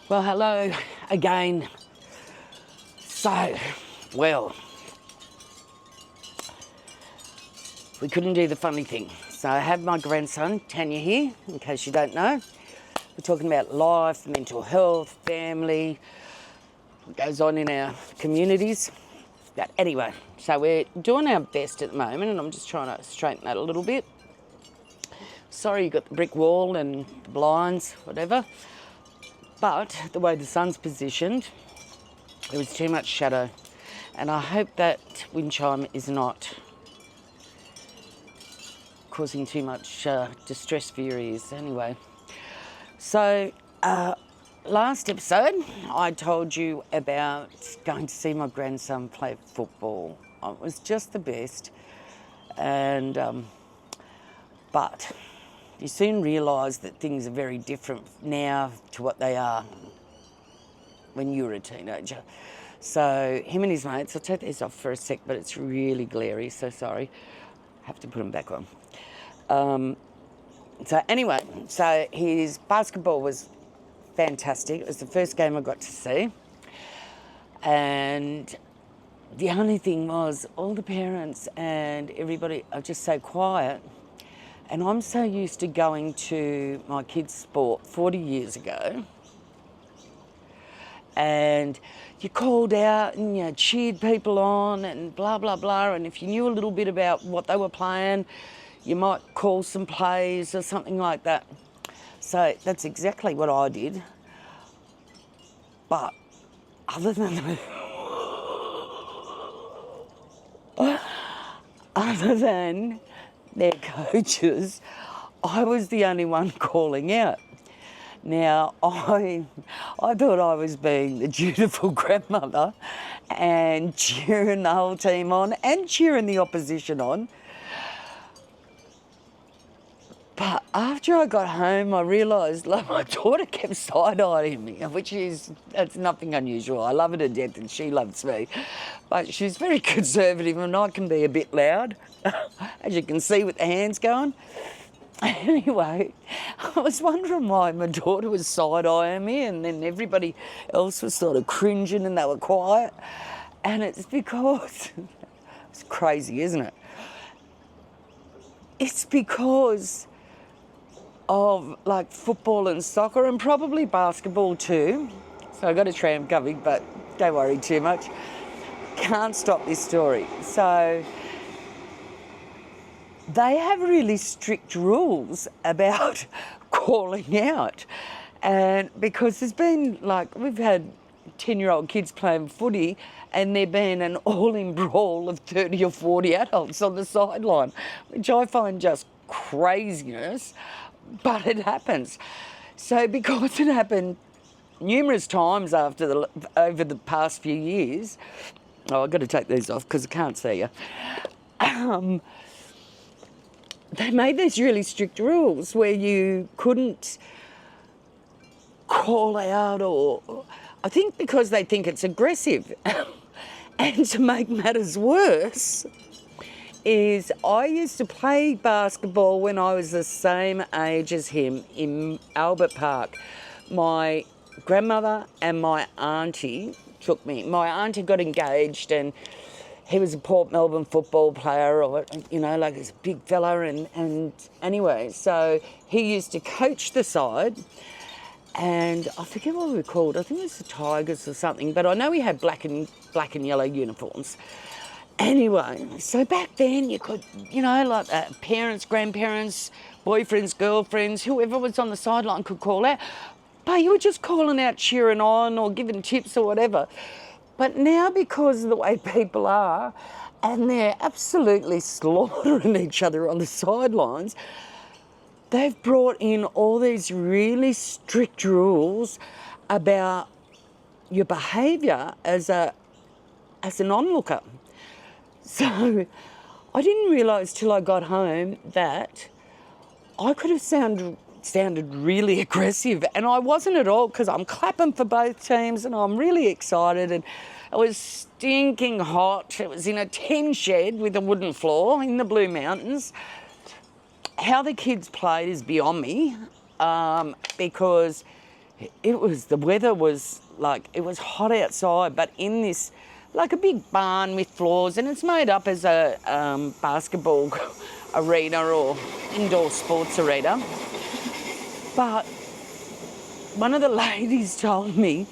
Well, hello again. So, well, we couldn't do the funny thing. So I have my grandson, Tania, here, in case you don't know. We're talking about life, mental health, family, what goes on in our communities. But anyway, so we're doing our best at the moment, and I'm just trying to straighten that a little bit. Sorry you got the brick wall and the blinds, whatever. But the way the sun's positioned, there was too much shadow. And I hope that wind chime is not causing too much distress for your ears. Anyway, so last episode, I told you about going to see my grandson play football. It was just the best. And, but you soon realise that things are very different now to what they are when you were a teenager. So him and his mates, I'll take these off for a sec, but it's really glary, so sorry. Have to put them back on. So anyway, so his basketball was fantastic. It was the first game I got to see. And the only thing was all the parents and everybody are just so quiet. And I'm so used to going to my kids' sport 40 years ago, and you called out and you cheered people on and blah, blah, blah. And if you knew a little bit about what they were playing, you might call some plays or something like that. So that's exactly what I did. But other than their coaches, I was the only one calling out. Now, I thought I was being the dutiful grandmother and cheering the whole team on and cheering the opposition on. But after I got home, I realised my daughter kept side-eyeing me, that's nothing unusual. I love her to death and she loves me. But she's very conservative and I can be a bit loud, as you can see with the hands going. Anyway, I was wondering why my daughter was side-eyeing me and then everybody else was sort of cringing and they were quiet. And it's because, it's crazy, isn't it? It's because of like football and soccer and probably basketball too. So I got a tram coming, but don't worry too much. Can't stop this story. So they have really strict rules about calling out. And because there's been we've had 10-year-old kids playing footy and there been an all-in brawl of 30 or 40 adults on the sideline, which I find just craziness, but it happens. So because it happened numerous times over the past few years, I've got to take these off because I can't see you. They made these really strict rules where you couldn't call out or I think because they think it's aggressive. And to make matters worse is I used to play basketball when I was the same age as him in Albert Park. My grandmother and my auntie took me. My auntie got engaged and he was a Port Melbourne football player or, he's a big fella. And anyway, so he used to coach the side. And I forget what we were called. I think it was the Tigers or something. But I know we had black and yellow uniforms. Anyway, so back then you could, parents, grandparents, boyfriends, girlfriends, whoever was on the sideline could call out. But you were just calling out, cheering on or giving tips or whatever. But now because of the way people are, and they're absolutely slaughtering each other on the sidelines, they've brought in all these really strict rules about your behaviour as an onlooker. So I didn't realise till I got home that I could have sounded really aggressive, and I wasn't at all because I'm clapping for both teams and I'm really excited, and it was stinking hot. It was in a tin shed with a wooden floor in the Blue Mountains. How the kids played is beyond me because the weather was like, it was hot outside, but in this, like a big barn with floors, and it's made up as a basketball arena or indoor sports arena. But one of the ladies told me,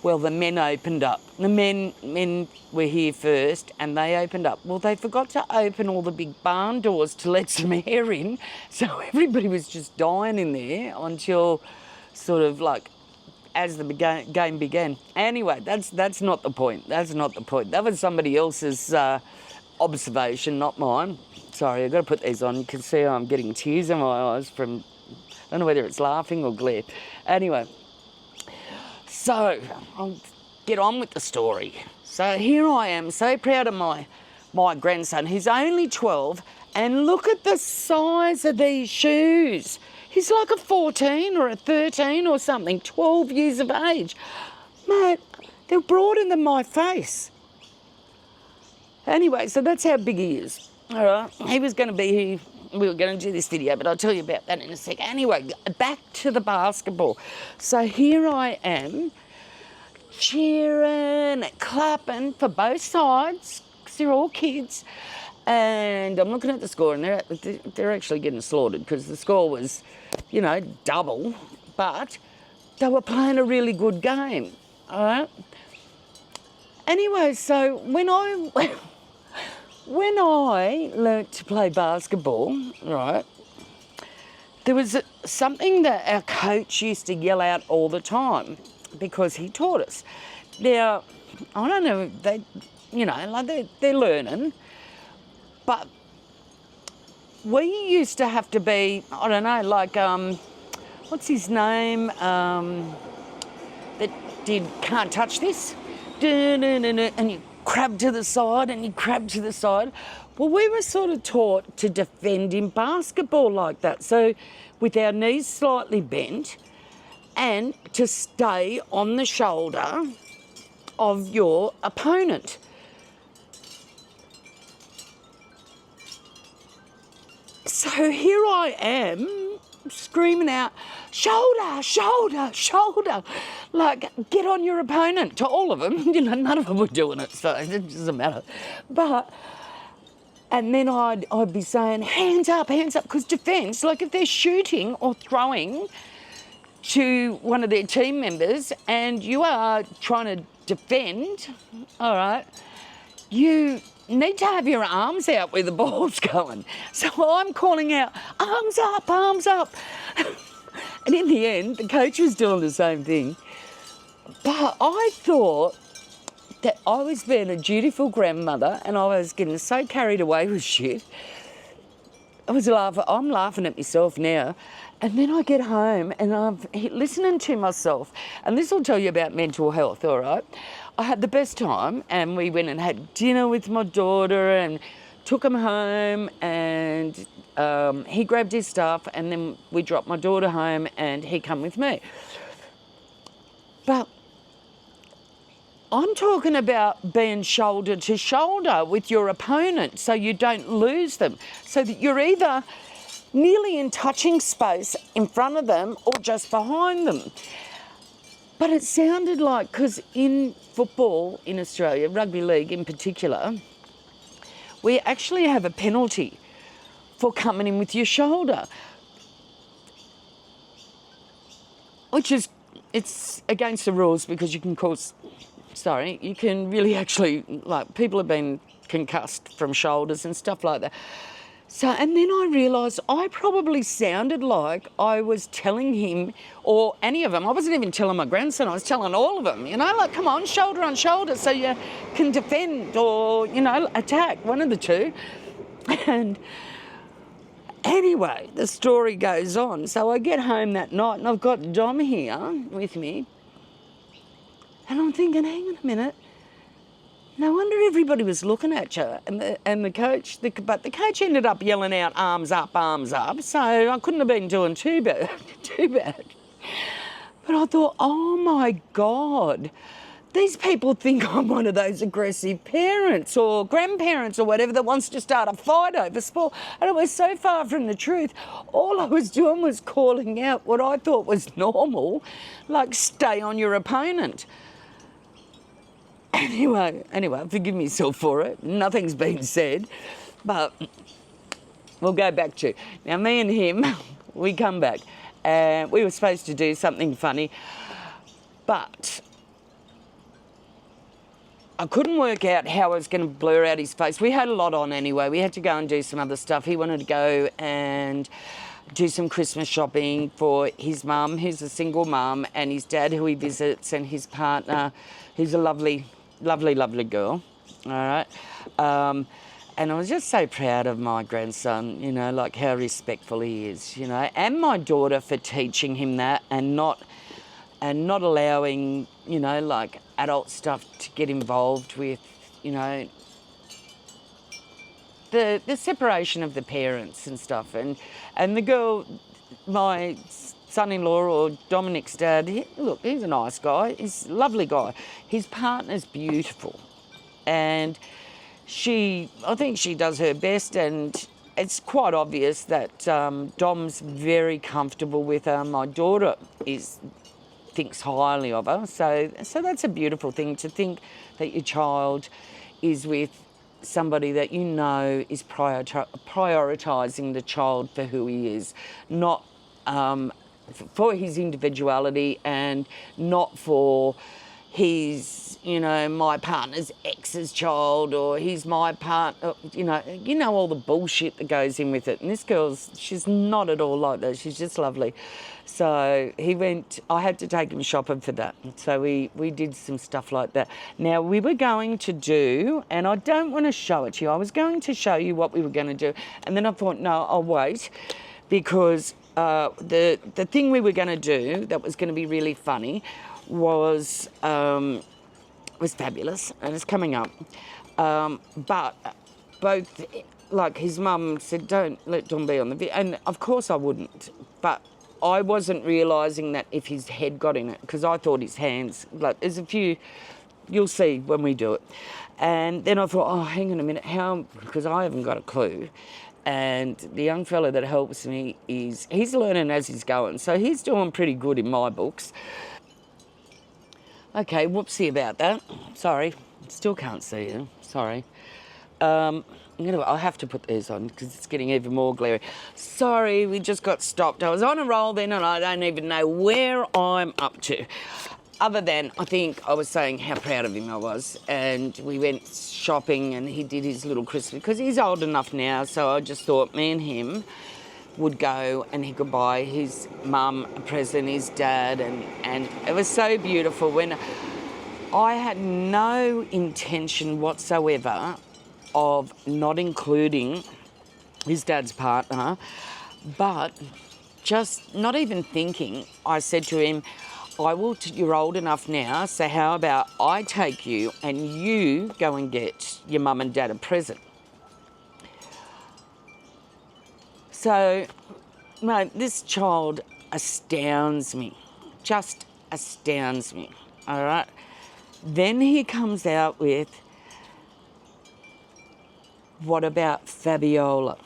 well, the men opened up. The men were here first and they opened up. Well, they forgot to open all the big barn doors to let some air in, so everybody was just dying in there until sort of like as the game began. Anyway, that's not the point. That's not the point. That was somebody else's observation, not mine. Sorry, I've got to put these on. You can see I'm getting tears in my eyes from, I don't know whether it's laughing or glare. Anyway, so I'll get on with the story. So here I am, so proud of my grandson. He's only 12, and look at the size of these shoes. He's like a 14 or a 13 or something, 12 years of age. Mate, they're broader than my face. Anyway, so that's how big he is. All right, he was going to be here. We were going to do this video, but I'll tell you about that in a sec. Anyway, back to the basketball. So here I am, cheering, clapping for both sides, because they're all kids. And I'm looking at the score, and they're actually getting slaughtered because the score was, you know, double, but they were playing a really good game, all right? Anyway, so when I learnt to play basketball, right, there was something that our coach used to yell out all the time because he taught us. Now, I don't know, they're learning, but we used to have to be, I don't know, like, what's his name, that did Can't Touch This, and you crab to the side and you crab to the side. Well, we were sort of taught to defend in basketball like that. So with our knees slightly bent and to stay on the shoulder of your opponent. So here I am screaming out, shoulder, shoulder, shoulder, like get on your opponent to all of them. You know, none of them were doing it, so it doesn't matter. And then I'd be saying, hands up, because defence, like if they're shooting or throwing to one of their team members and you are trying to defend, all right, you need to have your arms out where the ball's going. So I'm calling out, arms up, arms up. And in the end, the coach was doing the same thing. But I thought that I was being a dutiful grandmother and I was getting so carried away with shit. I'm laughing at myself now. And then I get home and I'm listening to myself. And this will tell you about mental health, all right? I had the best time and we went and had dinner with my daughter and took him home and he grabbed his stuff and then we dropped my daughter home and he come with me. But I'm talking about being shoulder to shoulder with your opponent so you don't lose them, so that you're either nearly in touching space in front of them or just behind them. But it sounded like, because in football in Australia, rugby league in particular, we actually have a penalty for coming in with your shoulder, which is, it's against the rules because you can you can really actually, like, people have been concussed from shoulders and stuff like that. So, and then I realised I probably sounded like I was telling him, or any of them, I wasn't even telling my grandson, I was telling all of them, you know, like, come on, shoulder on shoulder so you can defend or, you know, attack, one of the two. And anyway, the story goes on. So I get home that night and I've got Dom here with me and I'm thinking, hang on a minute, no wonder everybody was looking at you. And the coach, but the coach ended up yelling out, arms up, so I couldn't have been doing too bad. But I thought, oh my God, these people think I'm one of those aggressive parents or grandparents or whatever that wants to start a fight over sport. And it was so far from the truth. All I was doing was calling out what I thought was normal, like stay on your opponent. Anyway, forgive myself for it. Nothing's been said. But we'll go back to, now me and him, we come back. And we were supposed to do something funny. But I couldn't work out how I was going to blur out his face. We had a lot on anyway. We had to go and do some other stuff. He wanted to go and do some Christmas shopping for his mum, who's a single mum, and his dad, who he visits, and his partner, who's a lovely, lovely, lovely girl. All right. And I was just so proud of my grandson, you know, like how respectful he is, you know, and my daughter for teaching him that and not allowing, you know, like adult stuff to get involved with, you know, the separation of the parents and stuff. And the girl, my son-in-law or Dominic's dad, he's a nice guy. He's a lovely guy. His partner's beautiful. And I think she does her best, and it's quite obvious that Dom's very comfortable with her. My daughter thinks highly of her, so that's a beautiful thing, to think that your child is with somebody that you know is prioritising the child for who he is, not for his individuality and not for his, you know, my partner's ex's child, or he's my partner, you know all the bullshit that goes in with it. And this she's not at all like that. She's just lovely. So I had to take him shopping for that. So we did some stuff like that. Now, we were going to do, and I don't want to show it to you, I was going to show you what we were going to do. And then I thought, no, I'll wait, because the thing we were going to do that was going to be really funny was fabulous, and it's coming up. But both, like his mum said, don't let Dom be on the video, and of course I wouldn't. But I wasn't realising that if his head got in it, because I thought his hands, like there's a few, you'll see when we do it. And then I thought, oh, hang on a minute, how? Because I haven't got a clue. And the young fella that helps me he's learning as he's going, so he's doing pretty good in my books. Okay, whoopsie about that. Sorry, still can't see you. Sorry. I'll have to put these on because it's getting even more glary. Sorry, we just got stopped. I was on a roll then and I don't even know where I'm up to. Other than, I think I was saying how proud of him I was. And we went shopping and he did his little Christmas, because he's old enough now, so I just thought me and him would go and he could buy his mum a present, his dad, and it was so beautiful. When I had no intention whatsoever of not including his dad's partner, but just not even thinking, I said to him, you're old enough now, so how about I take you and you go and get your mum and dad a present. So, mate, this child astounds me, just astounds me, all right? Then he comes out with, what about Fabiola?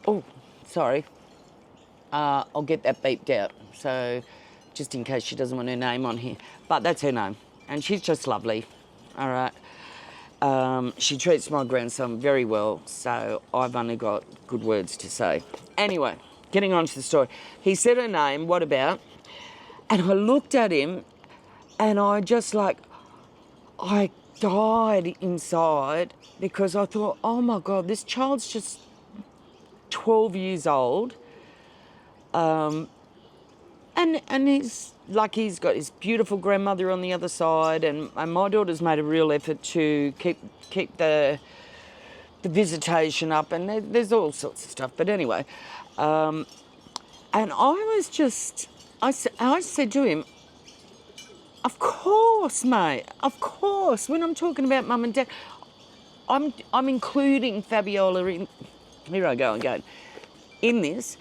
Oh, sorry. I'll get that beeped out, so just in case she doesn't want her name on here. But that's her name, and she's just lovely, all right? She treats my grandson very well, so I've only got good words to say. Anyway, getting on to the story. He said her name, what about? And I looked at him and I died inside, because I thought, oh my God, this child's just 12 years old. And he's got his beautiful grandmother on the other side, and my daughter's made a real effort to keep the visitation up, and there's all sorts of stuff. But anyway, and I said to him, of course, mate, of course. When I'm talking about mum and dad, I'm including Fabiola in. Here I go again in this.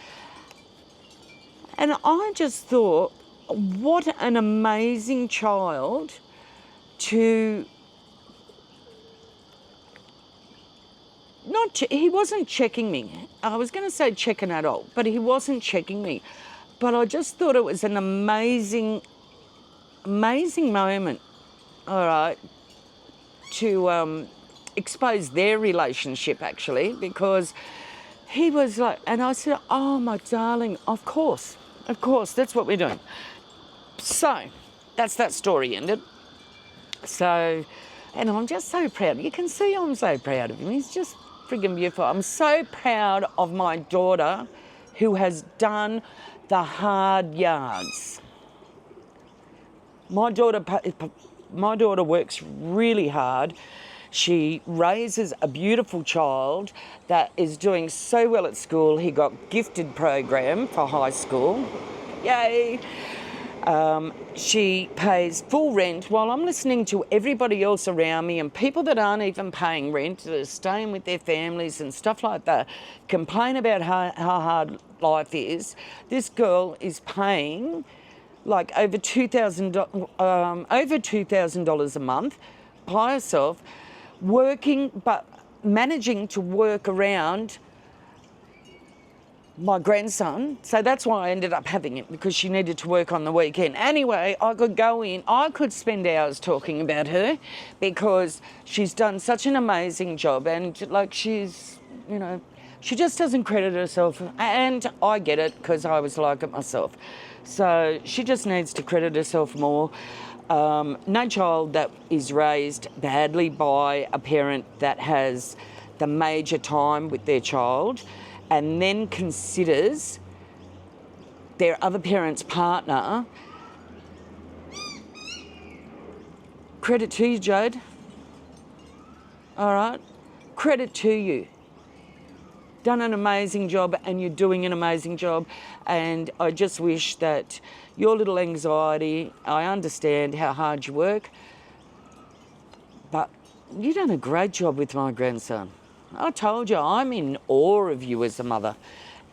And I just thought, what an amazing child to he wasn't checking me. I was going to say check an adult, but he wasn't checking me. But I just thought it was an amazing moment, all right, to expose their relationship, actually, because he was like, and I said, oh, my darling, of course, that's what we're doing. So that's that story ended. So, and I'm just so proud. You can see I'm so proud of him. He's just friggin' beautiful. I'm so proud of my daughter who has done the hard yards. My daughter works really hard. She raises a beautiful child that is doing so well at school. He got gifted program for high school. Yay! She pays full rent while I'm listening to everybody else around me and people that aren't even paying rent, that are staying with their families and stuff like that, complain about how hard life is. This girl is paying like over $2,000 a month by herself, working, but managing to work around my grandson. So that's why I ended up having it, because she needed to work on the weekend. Anyway, I could spend hours talking about her because she's done such an amazing job, and like she's, you know, she just doesn't credit herself, and I get it because I was like it myself. So she just needs to credit herself more. No child that is raised badly by a parent that has the major time with their child and then considers their other parent's partner. Credit to you, Jade. All right? Credit to you. Done an amazing job, and you're doing an amazing job, and I just wish that your little anxiety, I understand how hard you work, but you've done a great job with my grandson. I told you, I'm in awe of you as a mother,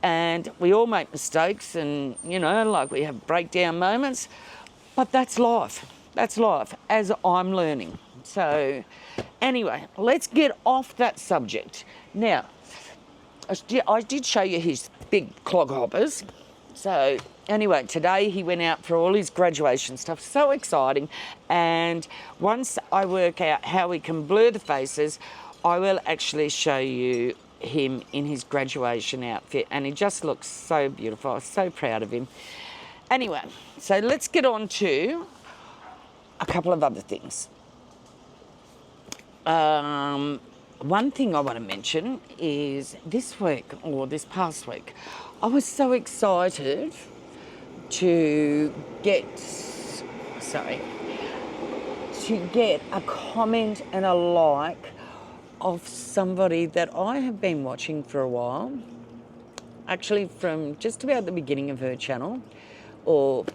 and we all make mistakes, and, you know, like we have breakdown moments, but that's life. That's life, as I'm learning. So anyway, let's get off that subject. Now, I did show you his big cloghoppers. So anyway, today he went out for all his graduation stuff. So exciting. And once I work out how we can blur the faces, I will actually show you him in his graduation outfit. And he just looks so beautiful. I was so proud of him. Anyway, so let's get on to a couple of other things. One thing I want to mention is this past week, I was so excited to get a comment and a like of somebody that I have been watching for a while, actually from just about the beginning of her channel, or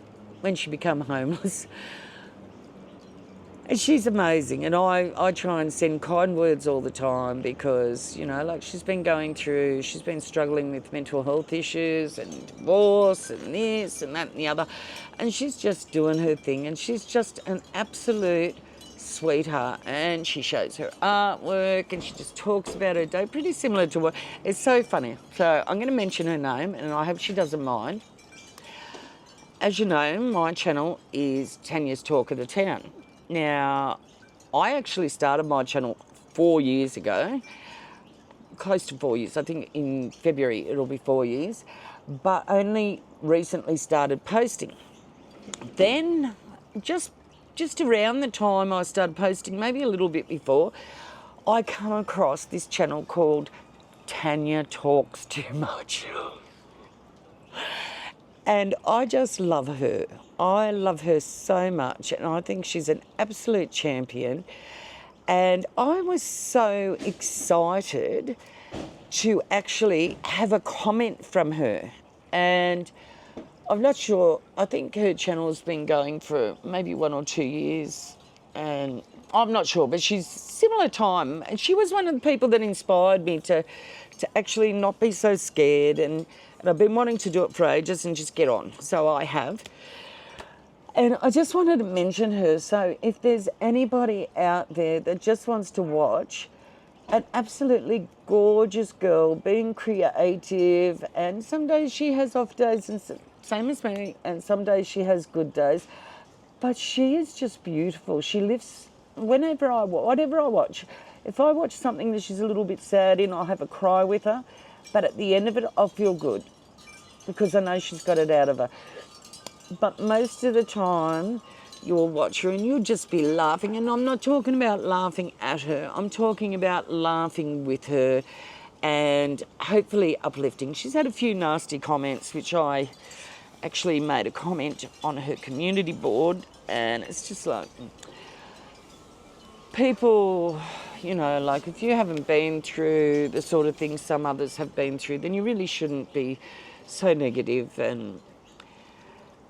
when she became homeless. And she's amazing, and I try and send kind words all the time because, you know, like she's been struggling with mental health issues and divorce and this and that and the other, and she's just doing her thing, and she's just an absolute sweetheart, and she shows her artwork and she just talks about her day, pretty similar to what, it's so funny. So I'm going to mention her name, and I hope she doesn't mind. As you know, my channel is Tania's Talk of the Town. Now, I actually started my channel 4 years ago, close to 4 years. I think in February it'll be 4 years, but only recently started posting. Then, just around the time I started posting, maybe a little bit before, I come across this channel called Tania Talks Too Much. And I just love her. I love her so much, and I think she's an absolute champion. And I was so excited to actually have a comment from her. And I'm not sure, I think her channel has been going for maybe 1 or 2 years, and I'm not sure, but she's similar time. And she was one of the people that inspired me to actually not be so scared, and I've been wanting to do it for ages and just get on. So I have. And I just wanted to mention her. So if there's anybody out there that just wants to watch an absolutely gorgeous girl being creative, and some days she has off days, and same as me, and some days she has good days, but she is just beautiful. She lifts, whatever I watch, if I watch something that she's a little bit sad in, I'll have a cry with her, but at the end of it, I'll feel good because I know she's got it out of her. But most of the time, you'll watch her and you'll just be laughing. And I'm not talking about laughing at her. I'm talking about laughing with her and hopefully uplifting. She's had a few nasty comments, which I actually made a comment on her community board. And it's just like, people, you know, like if you haven't been through the sort of things some others have been through, then you really shouldn't be so negative,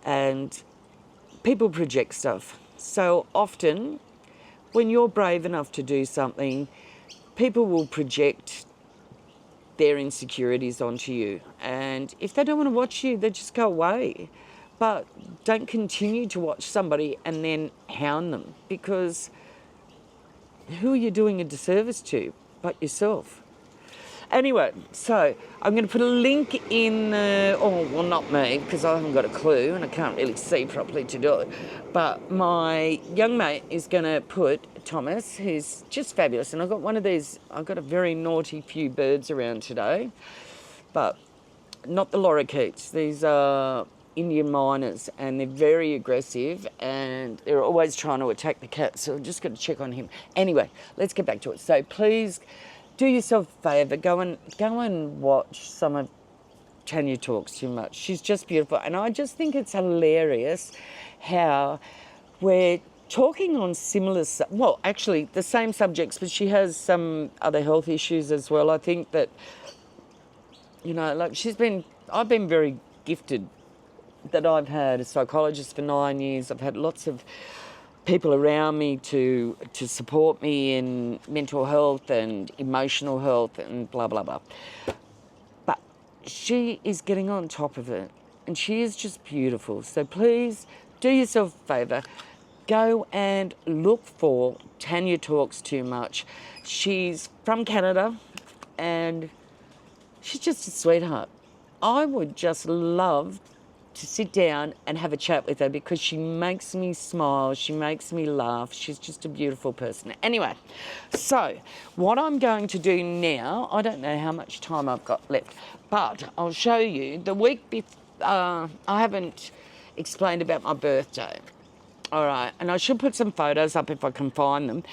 and people project stuff. So often, when you're brave enough to do something, people will project their insecurities onto you. And if they don't want to watch you, they just go away. But don't continue to watch somebody and then hound them, because who are you doing a disservice to but yourself? Anyway, so I'm going to put a link in, not me, because I haven't got a clue and I can't really see properly to do it. But my young mate is going to put Thomas, who's just fabulous. And I've got one of these, I've got a very naughty few birds around today, but not the lorikeets. These are Indian miners, and they're very aggressive and they're always trying to attack the cat. So I'm just going to check on him. Anyway, let's get back to it. So please, do yourself a favour, go and watch some of Tania Talks Too Much. She's just beautiful. And I just think it's hilarious how we're talking on similar, actually the same subjects, but she has some other health issues as well. I think that, you know, like I've been very gifted that I've had a psychologist for 9 years. I've had lots of people around me to support me in mental health and emotional health and blah, blah, blah. But she is getting on top of it, and she is just beautiful. So please do yourself a favour. Go and look for Tania Talks Too Much. She's from Canada and she's just a sweetheart. I would just love to sit down and have a chat with her because she makes me smile, she makes me laugh, she's just a beautiful person. Anyway, so what I'm going to do now, I don't know how much time I've got left, but I'll show you the week before. I haven't explained about my birthday. All right, and I should put some photos up if I can find them,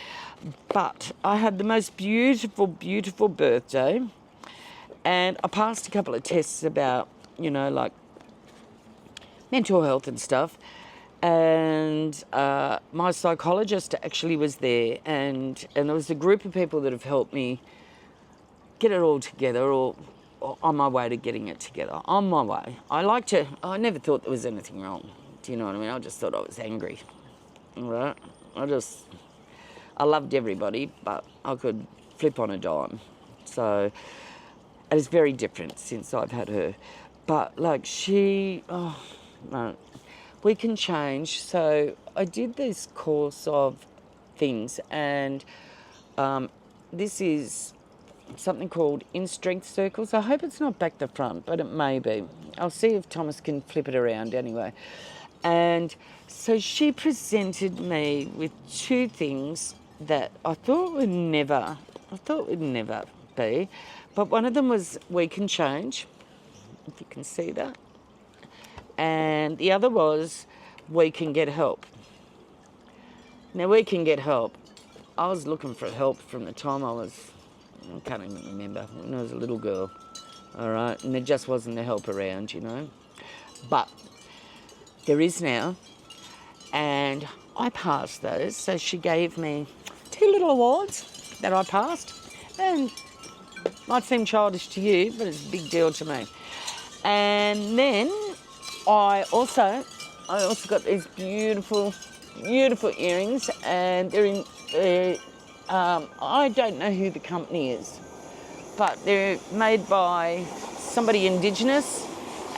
but I had the most beautiful, beautiful birthday, and I passed a couple of tests about, you know, like mental health and stuff, and my psychologist actually was there, and there was a group of people that have helped me get it all together, or on my way to getting it together. On my way. I never thought there was anything wrong. Do you know what I mean? I just thought I was angry. Right? I loved everybody, but I could flip on a dime. So it was very different since I've had her. But like no, we can change. So I did this course of things, and this is something called In Strength Circles. I hope it's not back to front, but it may be. I'll see if Thomas can flip it around anyway. And so she presented me with two things that I thought would never be. But one of them was we can change, if you can see that. And the other was we can get help. Now, we can get help. I was looking for help from the time I can't even remember, when I was a little girl, all right? And there just wasn't the help around, you know? But there is now, and I passed those. So she gave me 2 little awards that I passed, and might seem childish to you, but it's a big deal to me. And then I also got these beautiful, beautiful earrings, and they're in. I don't know who the company is, but they're made by somebody Indigenous,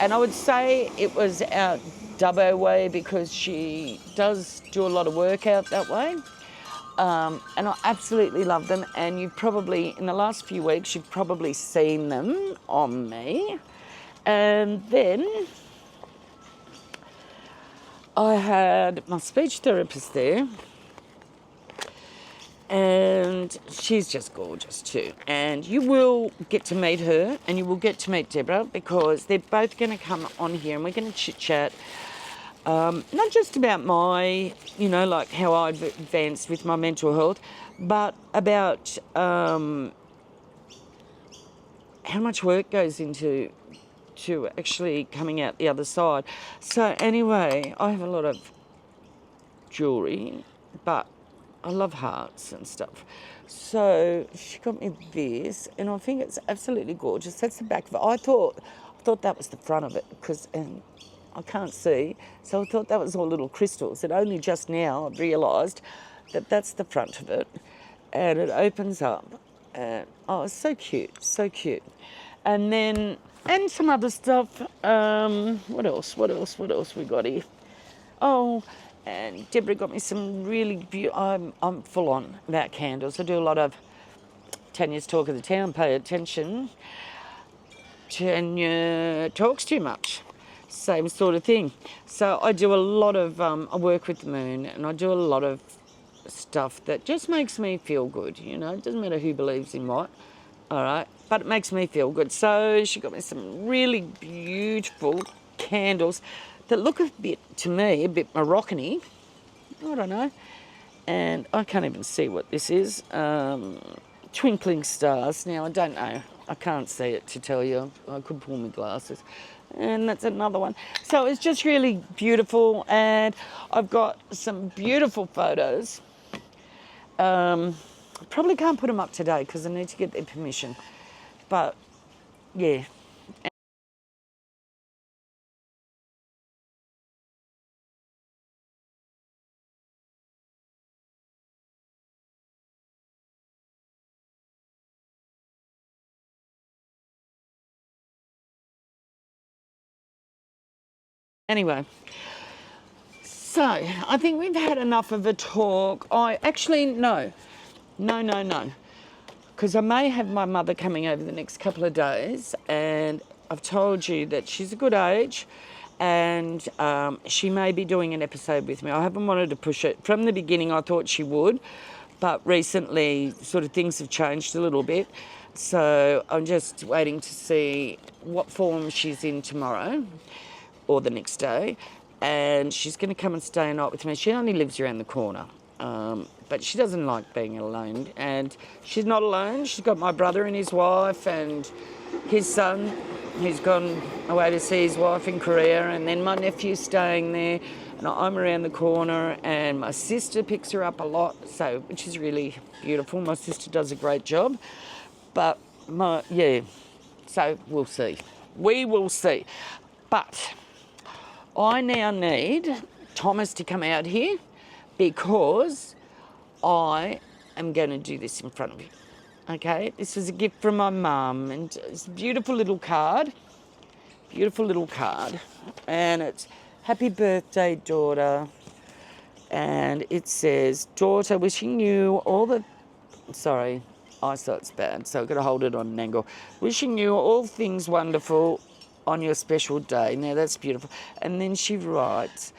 And I would say it was out Dubbo way because she does do a lot of work out that way. And I absolutely love them. And you've probably, in the last few weeks, you've probably seen them on me. And then I had my speech therapist there. And she's just gorgeous too. And you will get to meet her and you will get to meet Deborah because they're both going to come on here and we're going to chit-chat. Not just about my, like how I advanced with my mental health, but about how much work goes into actually coming out the other side. So anyway, I have a lot of jewellery, but I love hearts and stuff. So she got me this, and I think it's absolutely gorgeous. That's the back of it. I thought that was the front of it because I can't see, so I thought that was all little crystals. And only just now I've realised that that's the front of it, and it opens up. And oh, it's so cute, so cute. And then some other stuff. What else we got here? Oh. And Deborah got me some really beautiful. I'm full on about candles. I do a lot of Tania's Talk of the Town. Pay attention. Tania talks too much. Same sort of thing. So I do a lot of. I work with the moon, and I do a lot of stuff that just makes me feel good. It doesn't matter who believes in what. All right, but it makes me feel good. So she got me some really beautiful candles that look a bit Moroccan-y. I don't know. And I can't even see what this is. Twinkling stars. Now, I don't know. I can't see it to tell you. I could pull my glasses. And that's another one. So it's just really beautiful. And I've got some beautiful photos. Probably can't put them up today because I need to get their permission. But, yeah. Anyway, so I think we've had enough of a talk. No, because I may have my mother coming over the next couple of days, and I've told you that she's a good age, and she may be doing an episode with me. I haven't wanted to push it. From the beginning, I thought she would, but recently sort of things have changed a little bit. So I'm just waiting to see what form she's in tomorrow or the next day, and she's going to come and stay a night with me. She only lives around the corner, but she doesn't like being alone, and she's not alone. She's got my brother and his wife and his son, who's gone away to see his wife in Korea, and then my nephew's staying there, and I'm around the corner, and my sister picks her up a lot, which is really beautiful. My sister does a great job, but so we'll see. We will see. But I now need Thomas to come out here because I am going to do this in front of you. Okay, this is a gift from my mum, and it's a beautiful little card. And it's happy birthday, daughter. And it says, daughter, wishing you all the... Sorry, eyesight's bad, so I've got to hold it on an angle. Wishing you all things wonderful on your special day. Now, that's beautiful. And then she writes,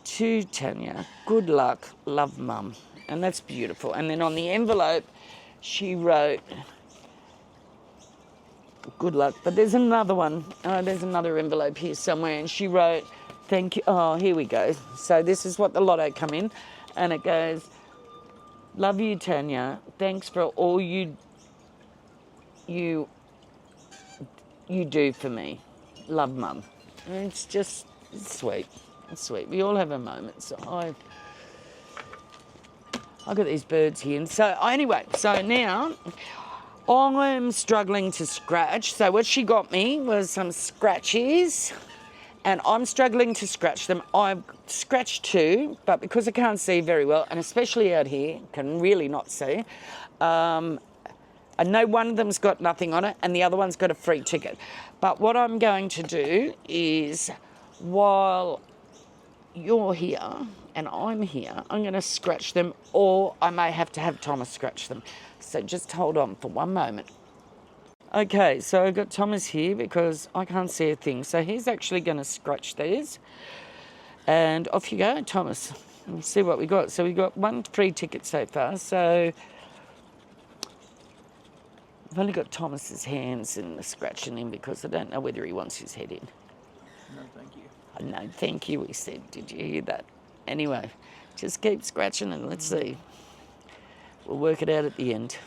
to Tania, good luck, love, Mum. And that's beautiful. And then on the envelope, she wrote, good luck. But there's another one. There's another envelope here somewhere. And she wrote, thank you. Oh, here we go. So this is what the lotto come in. And it goes, love you, Tania. Thanks for all you do for me. Love, Mum. And it's sweet. It's sweet. We all have our moments. I've got these birds here. And so anyway, so now I'm struggling to scratch. So what she got me was some scratchies, and I'm struggling to scratch them. I've scratched two, but because I can't see very well, and especially out here, can really not see, I know one of them's got nothing on it and the other one's got a free ticket. But what I'm going to do is, while you're here and I'm here, I'm going to scratch them, or I may have to have Thomas scratch them. So just hold on for one moment. Okay, so I've got Thomas here because I can't see a thing. So he's actually going to scratch these. And off you go, Thomas. Let's see what we got. So we got one free ticket so far. So I've only got Thomas's hands in the scratching him because I don't know whether he wants his head in. No, thank you. No, thank you, he said. Did you hear that? Anyway, just keep scratching and let's see. We'll work it out at the end.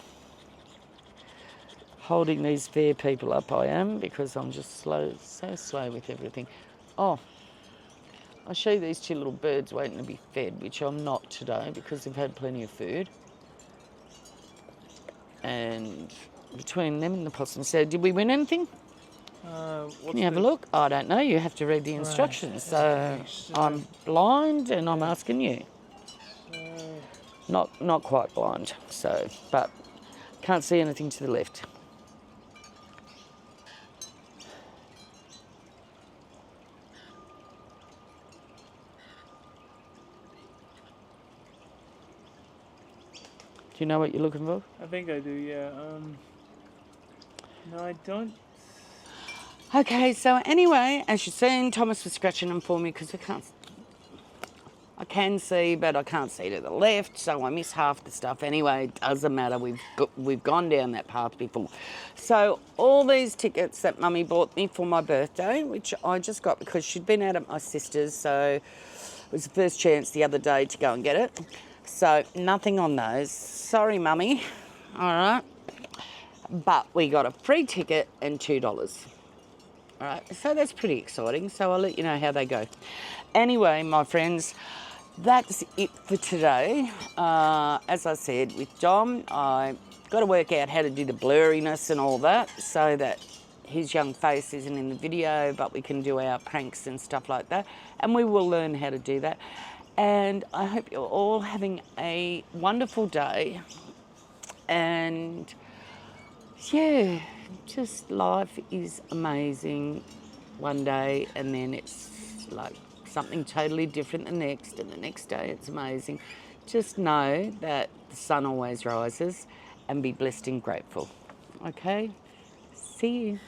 Holding these fair people up I am because I'm just so slow with everything. Oh, I'll show you these two little birds waiting to be fed, which I'm not today because they've had plenty of food. And between them and the possum, so did we win anything? Can you have a look? I don't know, you have to read the instructions. Right. So I'm blind and I'm asking you. Not quite blind, so, but can't see anything to the left. Do you know what you're looking for? I think I do, yeah. No, I don't. Okay, so anyway, as you've seen, Thomas was scratching them for me because I can see, but I can't see to the left, so I miss half the stuff. Anyway, it doesn't matter. We've gone down that path before. So all these tickets that Mummy bought me for my birthday, which I just got because she'd been out at my sister's, so it was the first chance the other day to go and get it. So nothing on those. Sorry, Mummy. All right. But we got a free ticket and $2. All right, so that's pretty exciting. So I'll let you know how they go. Anyway, my friends, that's it for today. As I said, with Dom, I got to work out how to do the blurriness and all that so that his young face isn't in the video, but we can do our pranks and stuff like that. And we will learn how to do that. And I hope you're all having a wonderful day. And yeah, just life is amazing one day and then it's like something totally different the next, and the next day it's amazing. Just know that the sun always rises and be blessed and grateful. Okay? See you.